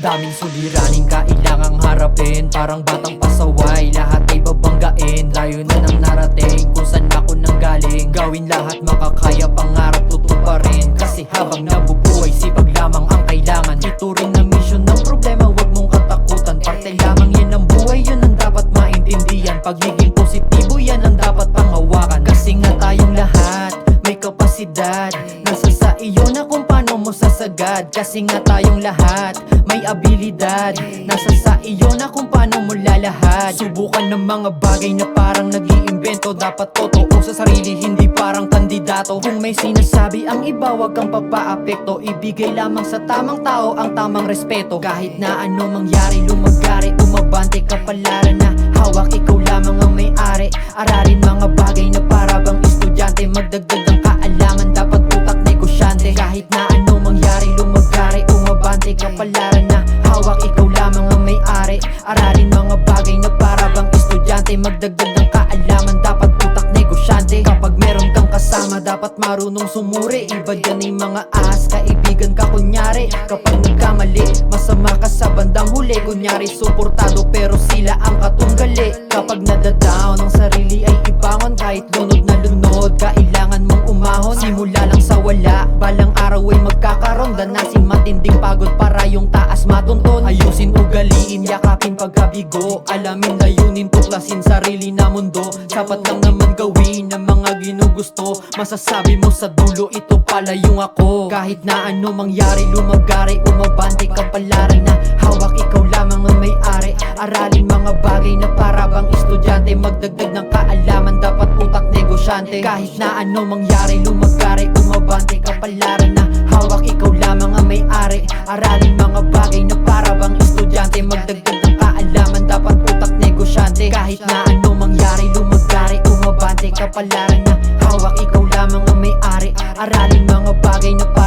Daming suliraning kailangang harapin, parang batang pasaway, lahat ay babanggain. Layo na nang narating kung saan ako nanggaling. Gawin lahat makakaya, pangarap tutuparin. Kasi habang nabubuhay, sipag lamang ang kailangan. Ito rin na misyon ng problema, wag mong katakutan. Parte lamang yan ng buhay, yun ang dapat maintindihan. Pagiging positibo, yan ang dapat panghawakan. Kasi nga tayong lahat may kapasidad, nasa sa iyo na kung paano mo sasagad. Kasi nga tayong lahat may abilidad, nasa sa iyo na kung paano mo lalahad. Subukan ng mga bagay na parang nag-iimbento. Dapat totoo sa sarili, hindi parang kandidato. Kung may sinasabi ang iba, wag kang papaapekto. Ibigay lamang sa tamang tao ang tamang respeto. Kahit na ano mangyari, lumagari, umabante, kapalaran na hawak, ikaw lamang ang may-ari. Aralin mga bagay na para bang estudyante. Magdagdag ng kaalaman, dapat utak negosyante. Kahit na ano mangyari, lumagari, umabante, kapalaran na hawak, ikaw lamang ang may-ari. Aralin mga bagay na para bang estudyante. Magdagdag ng kaalaman, dapat utak negosyante. Kapag meron kang kasama, dapat marunong sumuri. Iba dyan ay mga ahas, kaibigan ka kunyari. Kapag nagkamali, masama ka sa bandang huli. Kunyari suportado pero sila ang katunggali. Kapag nadadown ang sarili ay ibangon. Kahit lunod na lunod, kailangan mong umahon. Simula lang sa wala, balang araw ay magkakaroon. Danasin matinding pagod para yung taas matunton. Ayusin ugaliin, yakapin pagkabigo. Alamin layunin, tuklasin sarili na mundo. Sapat lang naman gawin ang mga ginugusto. Masasabi mo sa dulo, ito pala yung ako. Kahit na ano mangyari, lumagari, umabante, kapalaran na hawak, ikaw lamang ang may-ari. Aralin mga bagay na para bang estudyante. Magdagdag ng kaalaman, dapat utak negosyante. Kahit na ano mangyari, lumagari, umabante, kapalaran na hawak, ikaw lamang ang may-ari. Aralin mga bagay na para bang estudyante. Magdagdag ng kaalaman, dapat utak negosyante. Kahit na ano mangyari, lumagari, umabante, kapalaran na hawak, ikaw lamang ang may-ari. Aralin mga bagay na para